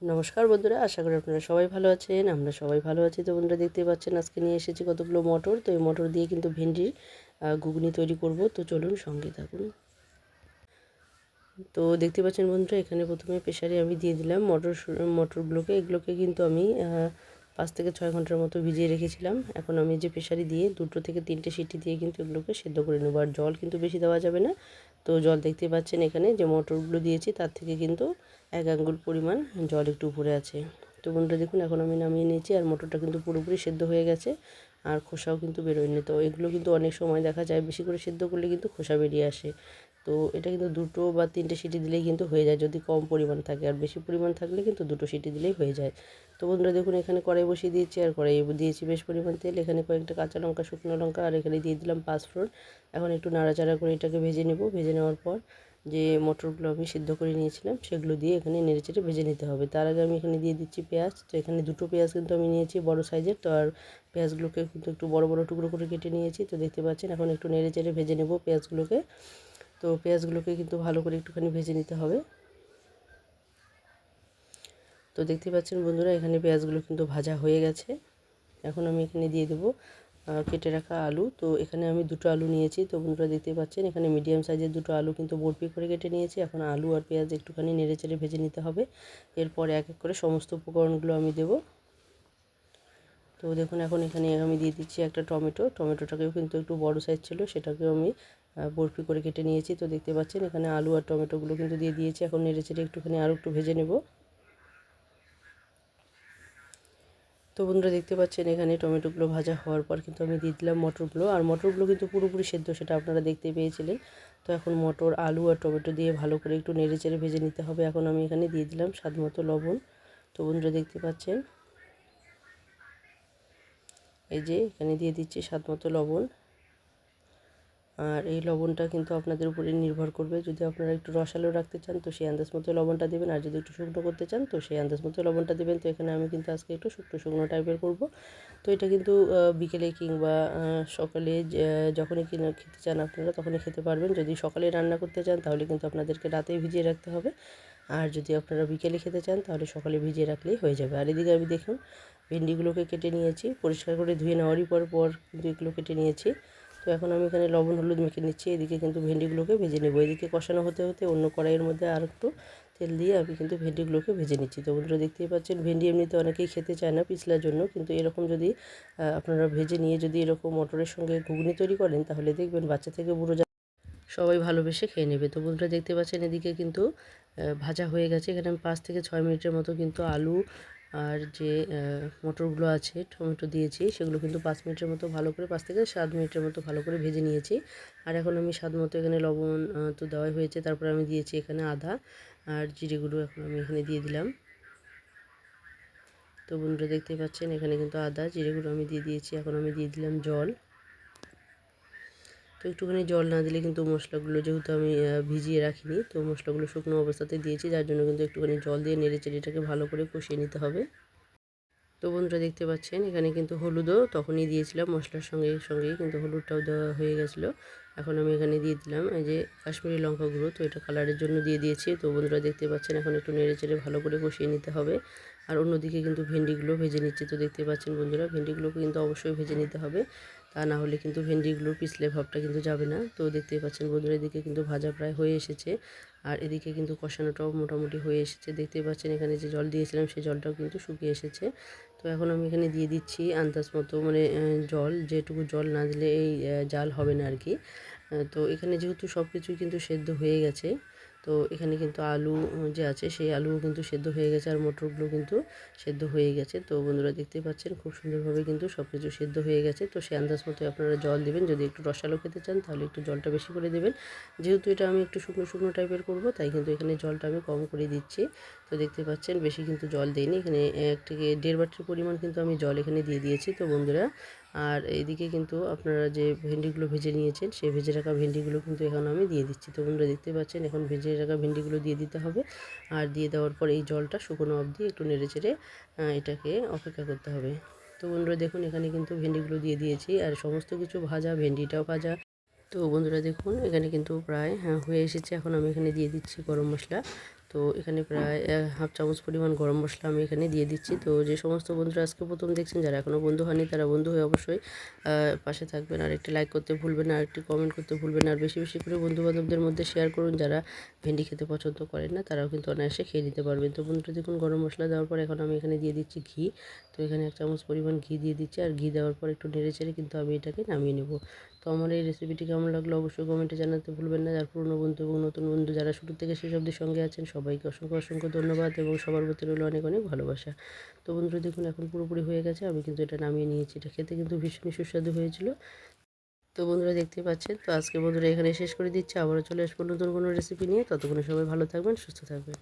নমস্কার বন্ধুরা, আশা করি আপনারা সবাই ভালো আছেন। আমরা সবাই ভালো আছি। তো বন্ধুরা দেখতেই পাচ্ছেন আজকে নিয়ে এসেছি কতগুলো মটর। তো এই মটর দিয়ে কিন্তু ভেন্ডির ঘুগনি তৈরি করব। তো চলুন সঙ্গে থাকুন। তো দেখতে পাচ্ছেন বন্ধুরা, এখানে প্রথমে প্রেসারে আমি দিয়ে দিলাম মটরগুলোকে। এগুলোকে কিন্তু আমি 5 থেকে 6 ঘন্টার মতো ভিজিয়ে রেখেছিলাম। এখন আমি যে প্রেসারে দিয়ে 2 থেকে 3টে সিটি দিয়ে কিন্তু এগুলোকে সেদ্ধ করে নেব। আর জল কিন্তু বেশি দেওয়া যাবে না। তো জল দেখতে পাচ্ছেন এখানে যে মটরগুলো দিয়েছি তার থেকে কিন্তু 1 আঙ্গুল পরিমাণ জল একটু উপরে আছে। তো বন্ধুরা দেখুন, এখন আমি নামিয়ে নিয়েছি। আর মটরটা কিন্তু পুরোপুরি সেদ্ধ হয়ে গেছে, আর খোসাও কিন্তু বেরোয়নি। তো এগুলো কিন্তু অনেক সময় দেখা যায় বেশি করে সেদ্ধ করলে কিন্তু খোসা বেরিয়ে আসে। তো এটা কিন্তু 2 বা 3টে সিটি দিলেই কিন্তু হয়ে যায়, যদি কম পরিমাণ থাকে। আর বেশি পরিমাণ থাকলে কিন্তু 2টো সিটি দিলেই হয়ে যায়। তো বন্ধুরা দেখুন, এখানে কড়াই বসিয়ে দিয়েছি। আর কড়াইয়ে দিয়েছি বেশ পরিমাণ তেল। এখানে কয়েকটা কাঁচা লঙ্কা, শুকনো লঙ্কা, আর এখানে দিয়ে দিলাম 5 ফোড়ন। এখন একটু নাড়াচাড়া করে এটাকে ভেজে নেব। ভেজে নেওয়ার পর যে মটরগুলো আমি সিদ্ধ করে নিয়েছিলাম সেগুলো দিয়ে এখানে নেড়েচেড়ে ভেজে নিতে হবে। তার আগে আমি এখানে দিয়ে দিচ্ছি পেঁয়াজ। তো এখানে 2টো পেঁয়াজ কিন্তু আমি নিয়েছি বড় সাইজের। তো আর পেঁয়াজগুলোকে কিন্তু একটু বড় বড় টুকরো করে কেটে নিয়েছি। তো দেখতে পাচ্ছেন এখন একটু নেড়েচেড়ে ভেজে নেব পেঁয়াজগুলোকে। তো পেঁয়াজগুলোকে কিন্তু ভালো করে একটুখানি ভেজে নিতে হবে। তো দেখতে পাচ্ছেন বন্ধুরা, এখানে পেঁয়াজগুলো কিন্তু ভাজা হয়ে গেছে। এখন আমি এখানে দিয়ে দেবো কেটে রাখা আলু। তো এখানে আমি 2টো আলু নিয়েছি। তো বন্ধুরা দেখতে পাচ্ছেন এখানে মিডিয়াম সাইজের 2টো আলু কিন্তু বরফি করে কেটে নিয়েছি। এখন আলু আর পেঁয়াজ একটুখানি নেড়েচেড়ে ভেজে নিতে হবে। এরপর এক এক করে সমস্ত উপকরণগুলো আমি দেবো। তো দেখুন, এখন এখানে আমি দিয়ে দিচ্ছি একটা টমেটোটাকেও কিন্তু একটু বড় সাইজ ছিল, সেটাকেও আমি বরফি করে কেটে নিয়েছি। তো দেখতে পাচ্ছেন এখানে আলু আর টমেটোগুলো কিন্তু দিয়ে দিয়েছি। এখন নেড়েচেড়ে একটুখানি আরও একটু ভেজে নেব। তো বন্ধুরা দেখতে পাচ্ছেন এখানে টমেটোগুলো ভাজা হওয়ার পর কিন্তু আমি দিয়ে দিলাম মটরগুলো। আর মটরগুলো কিন্তু পুরোপুরি সেদ্ধ, সেটা আপনারা দেখতে পেয়েছিলেন। তো এখন মটর, আলু আর টমেটো দিয়ে ভালো করে একটু নেড়েচেড়ে ভেজে নিতে হবে। এখন আমি এখানে দিয়ে দিলাম স্বাদমতো লবণ। তো বন্ধুরা দেখতে পাচ্ছেন এই যে এখানে দিয়ে দিচ্ছি স্বাদমতো লবণ। আর এই লবণটা কিন্তু আপনাদের উপরে নির্ভর করবে। যদি আপনারা একটু রসালো রাখতে চান তো সেই আন্দাজ মতো লবণটা দেবেন, আর যদি একটু শুকনো করতে চান তো সেই আন্দাজ মতো লবণটা দেবেন। তো এখানে আমি কিন্তু আজকে একটু শুকনো শুকনো টাইপের করব। তো এটা কিন্তু বিকেলে কিংবা সকালে যখনই কিনা খেতে চান আপনারা তখনই খেতে পারবেন। যদি সকালে রান্না করতে চান তাহলে কিন্তু আপনাদেরকে রাতেই ভিজিয়ে রাখতে হবে। আর যদি আপনারা বিকেলে খেতে চান তাহলে সকালে ভিজিয়ে রাখলেই হয়ে যাবে। আর এদিকে আমি দেখুন ভেন্ডিগুলোকে কেটে নিয়েছি, পরিষ্কার করে ধুয়ে নেওয়ারই পর কিন্তু এগুলো কেটে নিয়েছি। তো এখন আমি এখানে লবণ হলুদ মেখে নিচ্ছি। এদিকে কিন্তু ভেন্ডিগুলোকে ভেজে নেব। এদিকে কষানো হতে হতে অন্য কড়াইয়ের মধ্যে আর একটু তেল দিয়ে আমি কিন্তু ভেন্ডিগুলোকে ভেজে নিচ্ছি। তো বন্ধুরা দেখতেই পাচ্ছেন ভেন্ডি এমনিতে অনেকেই খেতে চায় না পিছলার জন্য, কিন্তু এরকম যদি আপনারা ভেজে নিয়ে যদি এরকম মটরের সঙ্গে ঘুগনি তৈরি করেন তাহলে দেখবেন বাচ্চা থেকে বুড়ো সবাই ভালোবেসে খেয়ে নেবে। তো বন্ধুরা দেখতে পাচ্ছেন এদিকে কিন্তু ভাজা হয়ে গেছে। এখানে আমি 5 থেকে 6 মিনিটের মতো কিন্তু আলু আর যে মটরগুলো আছে টমেটো দিয়েছি সেগুলো কিন্তু 5 মিনিটের মতো ভালো করে, 5 থেকে 7 মিনিটের মতো ভালো করে ভেজে নিয়েছি। আর এখন আমি স্বাদ মতো এখানে লবণ তো দেওয়াই হয়েছে। তারপরে আমি দিয়েছি এখানে আদা আর জিরে গুঁড়ো এখন আমি এখানে দিয়ে দিলাম। তো বন্ধুরা দেখতে পাচ্ছেন এখানে কিন্তু আদা জিরে গুঁড়ো আমি দিয়ে দিয়েছি। এখন আমি দিয়ে দিলাম জল। তো একটুখানি জল না দিলে কিন্তু মশলাগুলো, যেহেতু আমি ভিজিয়ে রাখিনি, তো মশলাগুলো শুকনো অবস্থাতে দিয়েছি, যার জন্য কিন্তু একটুখানি জল দিয়ে নেড়েচেড়ে এটাকে ভালো করে কষিয়ে নিতে হবে। তো বন্ধুরা দেখতে পাচ্ছেন এখানে কিন্তু হলুদও তখনই দিয়েছিলাম মশলার সঙ্গেই কিন্তু হলুদটাও দেওয়া হয়ে গেছিলো। এখন আমি এখানে দিয়ে দিলাম এই যে কাশ্মীরি লঙ্কা গুঁড়ো। তো এটা কালারের জন্য দিয়ে দিয়েছি। তো বন্ধুরা দেখতে পাচ্ছেন এখন একটু নেড়েচেড়ে ভালো করে কষিয়ে নিতে হবে। আর অন্যদিকে কিন্তু ভেন্ডিগুলো ভেজে নিচ্ছে। তো দেখতে পাচ্ছেন বন্ধুরা ভেন্ডিগুলোকে কিন্তু অবশ্যই ভেজে নিতে হবে, তা না হলে কিন্তু ভেন্ডিগুলোর পিছলে ভাবটা কিন্তু যাবে না। তো দেখতেই পাচ্ছেন বন্ধুরা এদিকে কিন্তু ভাজা প্রায় হয়ে এসেছে, আর এদিকে কিন্তু কষানোটাও মোটামুটি হয়ে এসেছে। দেখতেই পাচ্ছেন এখানে যে জল দিয়েছিলাম সেই জলটাও কিন্তু শুকিয়ে এসেছে। তো এখন আমি এখানে দিয়ে দিচ্ছি আন্দাজ মতো মানে জল, যেটুকু জল না দিলে এই জাল হবে না আর কি। তো এখানে যেহেতু সব কিছুই কিন্তু সেদ্ধ হয়ে গেছে, তো এখানে কিন্তু আলু যে আছে সেই আলুও কিন্তু সেদ্ধ হয়ে গেছে, আর মটরগুলো কিন্তু সেদ্ধ হয়ে গেছে। তো বন্ধুরা দেখতে পাচ্ছেন খুব সুন্দরভাবে কিন্তু সব কিছু সেদ্ধ হয়ে গেছে। তো সেই আন্দাজ মতো আপনারা জল দেবেন। যদি একটু রসালো খেতে চান তাহলে একটু জলটা বেশি করে দেবেন। যেহেতু এটা আমি একটু শুকনো শুকনো টাইপের করব, তাই কিন্তু এখানে জলটা আমি কম করে দিচ্ছি। তো দেখতে পাচ্ছেন বেশি কিন্তু জল দিইনি, এখানে 1 থেকে 1.5 বাটির পরিমাণ কিন্তু আমি জল এখানে দিয়ে দিয়েছি। তো বন্ধুরা, আর এইদিকে কিন্তু আপনারা যে ভেন্ডিগুলো ভেজে নিয়েছেন সেই ভেজে রাখা ভেন্ডিগুলো কিন্তু এখন আমি দিয়ে দিচ্ছি। তো বন্ধুরা দেখতে পাচ্ছেন এখন ভেজে রাখা ভেন্ডিগুলো দিয়ে দিতে হবে। আর দিয়ে দেওয়ার পর এই জলটা শুকনো অবধি একটু নেড়েচেড়ে এটাকে অপেক্ষা করতে হবে। তো বন্ধুরা দেখুন এখানে কিন্তু ভেন্ডিগুলো দিয়ে দিয়েছি, আর সমস্ত কিছু ভাজা, ভেন্ডিটাও ভাজা। তো বন্ধুরা দেখুন এখানে কিন্তু প্রায় হয়ে এসেছে। এখন আমি এখানে দিয়ে দিচ্ছি গরম মশলা। তো তো এখানে প্রায় হাফ চামচ পরিমাণ গরম মশলা আমি এখানে দিয়ে দিচ্ছি। তো যে সমস্ত বন্ধুরা আজকে প্রথম দেখছেন, যারা এখনও বন্ধু হয়নি তারা বন্ধু হয়ে অবশ্যই পাশে থাকবেন। আর একটি লাইক করতে ভুলবেন না, আর একটি কমেন্ট করতে ভুলবেন না। আর বেশি বেশি করে বন্ধুবান্ধবদের মধ্যে শেয়ার করুন, যারা ভেন্ডি খেতে পছন্দ করেন না তারাও কিন্তু অনায়াসে খেয়ে নিতে পারবেন। তো বন্ধুরা দেখুন, গরম মশলা দেওয়ার পর এখন আমি এখানে দিয়ে দিচ্ছি ঘি। তো এখানে 1 চামচ পরিমাণ ঘি দিয়ে দিচ্ছি, আর ঘি দেওয়ার পর একটু নেড়েচেড়ে কিন্তু আমি এটাকে নামিয়ে নেব। তো আমার এই রেসিপিটি কেমন লাগলো অবশ্যই কমেন্টে জানাতে ভুলবেন না। আর পুরনো বন্ধু এবং নতুন বন্ধু যারা শুরু থেকে শেষ অবধি সঙ্গে আছেন, সবাইকে অসংখ্য অসংখ্য ধন্যবাদ এবং সবার প্রতি রইল অনেক অনেক ভালোবাসা। তো বন্ধুরা দেখুন, এখন পুরোপুরি হয়ে গেছে, আমি কিন্তু এটা নামিয়ে নিয়েছি। এটা খেতে কিন্তু ভীষণই সুস্বাদু হয়েছিল। তো বন্ধুরা দেখতেই পাচ্ছেন। তো আজকে বন্ধুরা এখানে শেষ করে দিচ্ছি। আবারও চলে আসবো নতুন কোনো রেসিপি নিয়ে। ততক্ষণে সবাই ভালো থাকবেন, সুস্থ থাকবেন।